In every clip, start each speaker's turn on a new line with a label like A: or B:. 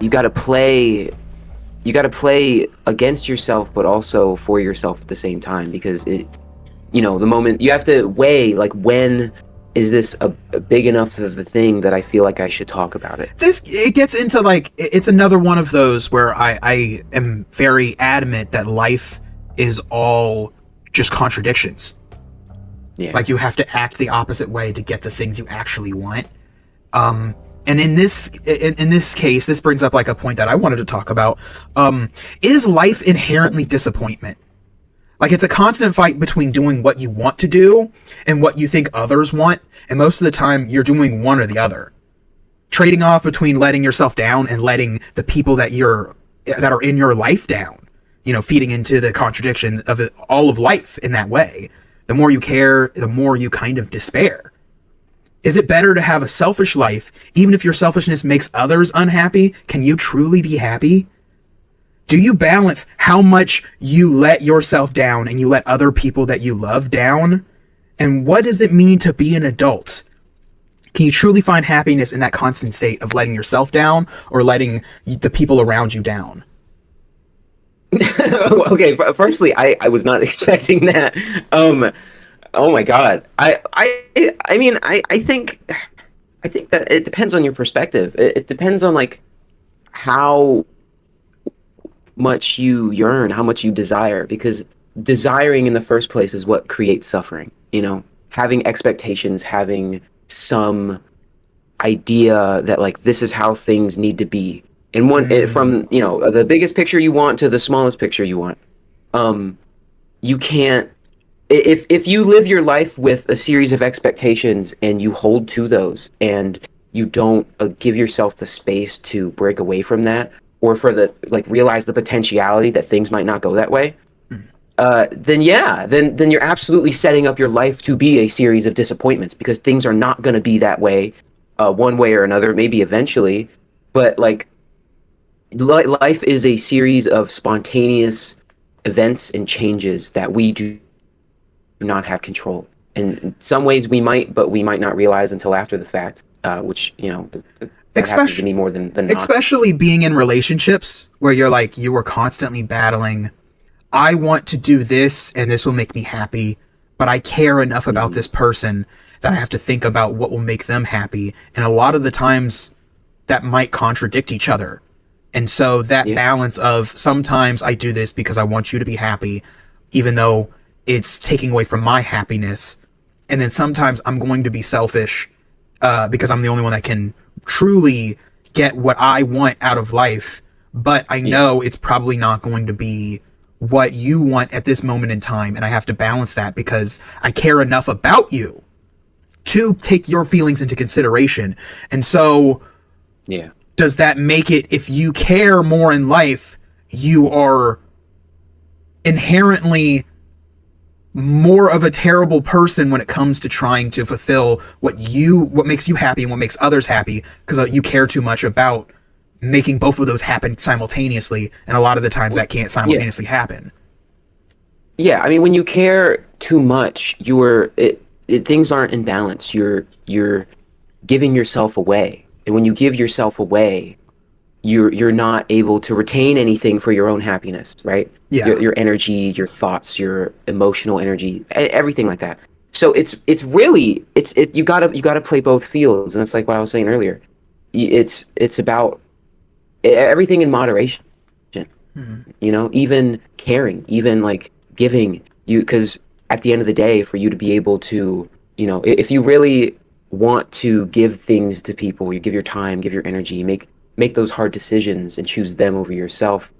A: you got to play against yourself, but also for yourself at the same time, because the moment you have to weigh, like, when is this a big enough of a thing that I feel like I should talk about it?
B: It gets into, like, it's another one of those where I am very adamant that life is all just contradictions.
A: Yeah.
B: Like, you have to act the opposite way to get the things you actually want. And in this case, this brings up, like, a point that I wanted to talk about. Is life inherently disappointment? Like, it's a constant fight between doing what you want to do and what you think others want, and most of the time you're doing one or the other. Trading off between letting yourself down and letting the people that are in your life down. Feeding into the contradiction of all of life in that way. The more you care, the more you kind of despair. Is it better to have a selfish life, even if your selfishness makes others unhappy? Can you truly be happy? Do you balance how much you let yourself down and you let other people that you love down? And what does it mean to be an adult? Can you truly find happiness in that constant state of letting yourself down or letting the people around you down?
A: Okay, firstly, I was not expecting that. Oh my God. I mean, I think that it depends on your perspective. It depends on, like, how much you yearn, how much you desire, because desiring in the first place is what creates suffering. Having expectations, having some idea that, like, this is how things need to be. And from the biggest picture you want to the smallest picture you want. You can't, if you live your life with a series of expectations and you hold to those and you don't give yourself the space to break away from that, or realize the potentiality that things might not go that way, then you're absolutely setting up your life to be a series of disappointments, because things are not going to be that way, one way or another, maybe eventually, but, like, life is a series of spontaneous events and changes that we do not have control. And in some ways we might, but we might not realize until after the fact, which, that happens to me more than not.
B: Especially being in relationships where you are constantly battling, I want to do this and this will make me happy, but I care enough about this person that I have to think about what will make them happy. And a lot of the times that might contradict each other. And so that balance of, sometimes I do this because I want you to be happy, even though it's taking away from my happiness. And then sometimes I'm going to be selfish because I'm the only one that can truly get what I want out of life. But I know it's probably not going to be what you want at this moment in time. And I have to balance that because I care enough about you to take your feelings into consideration. And so, does that make it, if you care more in life, you are inherently more of a terrible person when it comes to trying to fulfill what makes you happy and what makes others happy, because you care too much about making both of those happen simultaneously, and a lot of the times that can't simultaneously happen.
A: Yeah, I mean, when you care too much, things aren't in balance. You're giving yourself away. And when you give yourself away, you're not able to retain anything for your own happiness, right?
B: Yeah.
A: Your energy, your thoughts, your emotional energy, everything like that. So it's really you gotta play both fields, and it's like what I was saying earlier. It's about everything in moderation. Even caring, even, like, giving, because at the end of the day, for you to be able to, if you really want to give things to people, you give your time, give your energy, make those hard decisions and choose them over yourself,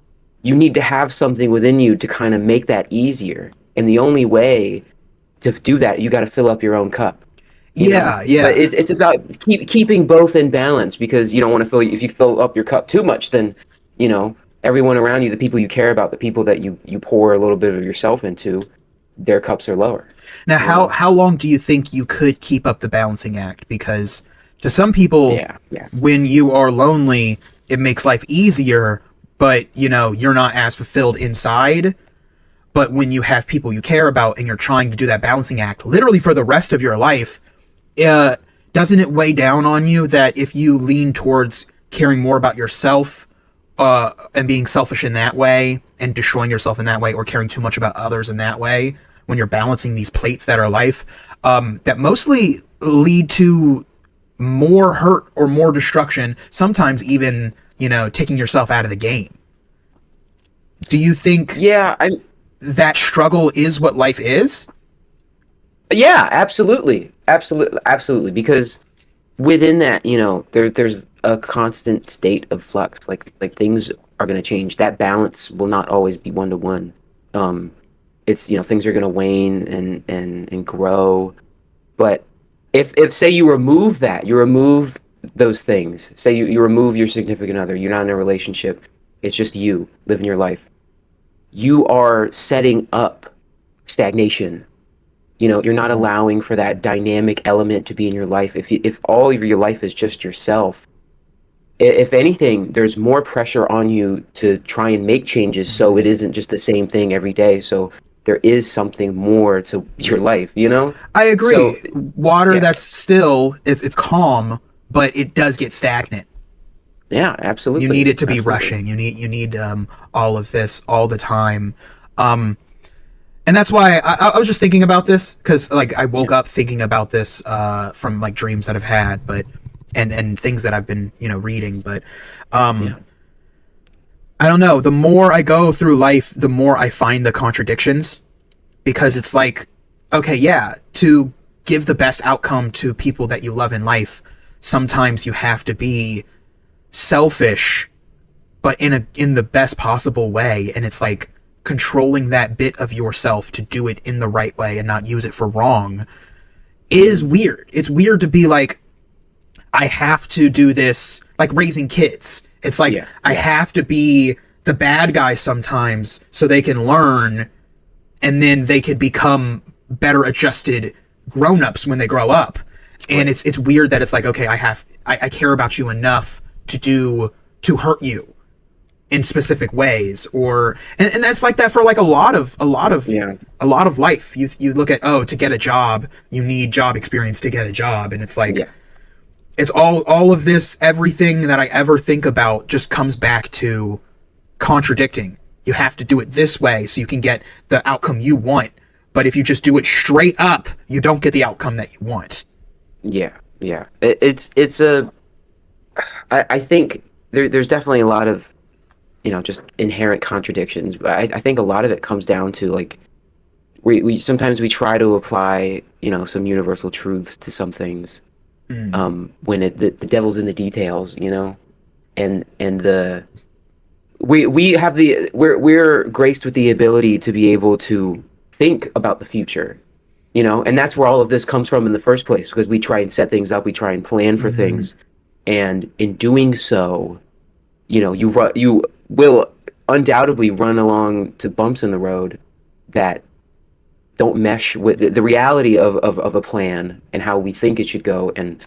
A: you need to have something within you to kind of make that easier. And the only way to do that, you got to fill up your own cup.
B: Yeah.
A: But it's about keeping both in balance, because you don't want to if you fill up your cup too much, then, everyone around you, the people you care about, the people that you pour a little bit of yourself into, their cups are lower.
B: Now, how long do you think you could keep up the balancing act? Because to some people, when you are lonely, it makes life easier, but, you're not as fulfilled inside. But when you have people you care about and you're trying to do that balancing act literally for the rest of your life, doesn't it weigh down on you that if you lean towards caring more about yourself and being selfish in that way and destroying yourself in that way, or caring too much about others in that way, when you're balancing these plates that are life, that mostly lead to more hurt or more destruction, sometimes even, taking yourself out of the game. Do you think
A: Yeah, I
B: that struggle is what life is?
A: yeah, absolutely. Absolutely, because within that, there's a constant state of flux. Like things are going to change. That balance will not always be one to one. It's, things are going to wane and grow. But if say you remove that, you remove those things. Say you remove your significant other, you're not in a relationship. It's just you living your life. You are setting up stagnation. You're not allowing for that dynamic element to be in your life. If all of your life is just yourself, if anything, there's more pressure on you to try and make changes so it isn't just the same thing every day. So there is something more to your life,
B: I agree.
A: So
B: Water
A: yeah,
B: that's still, it's calm, but it does get stagnant.
A: yeah,
B: You need
A: absolutely,
B: it to be
A: absolutely.
B: rushing. You need all of this all the time. Um, and that's why I was just thinking about this, because like I
A: Yeah,
B: woke up thinking about this from like dreams that I've had, but and things that I've been reading. But um,
A: yeah,
B: I don't know. The more I go through life, the more I find the contradictions, because
A: yeah,
B: it's like, okay, yeah, to give the best outcome to people that you love in life, sometimes you have to be selfish, but in the best possible way. And it's like controlling that bit of yourself to do it in the right way and not use it for wrong is
A: mhm,
B: weird. It's weird to be like, I have to do this, like raising kids. It's like
A: yeah,
B: I
A: yeah,
B: have to be the bad guy sometimes so they can learn, and then they could become better adjusted grown-ups when they grow up. And
A: right,
B: it's weird that it's like, okay, I care about you enough to hurt you in specific ways, or and that's like that for like
A: yeah,
B: a lot of life. You look at, oh, to get a job you need job experience to get a job, and it's like,
A: yeah,
B: it's all of this, everything that I ever think about just comes back to contradicting. You have to do it this way so you can get the outcome you want, but if you just do it straight up, you don't get the outcome that you want.
A: yeah, yeah. It's a. I think there's definitely a lot of just inherent contradictions, but I think a lot of it comes down to like we sometimes we try to apply some universal truths to some things,
B: Mm.
A: when the devil's in the details, and the we have we're graced with the ability to be able to think about the future, and that's where all of this comes from in the first place, because we try and set things up, we try and plan for
B: Mm-hmm.
A: things, and in doing so, you will undoubtedly run along to bumps in the road that don't mesh with the reality of a plan and how we think it should go, and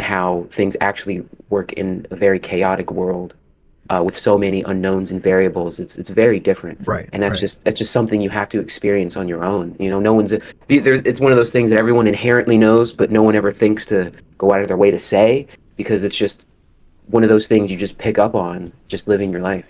A: how things actually work in a very chaotic world, with so many unknowns and variables. It's very different,
B: Right,
A: and that's
B: right.
A: just something you have to experience on your own. No one's it's one of those things that everyone inherently knows, but no one ever thinks to go out of their way to say, because it's just one of those things you just pick up on just living your life.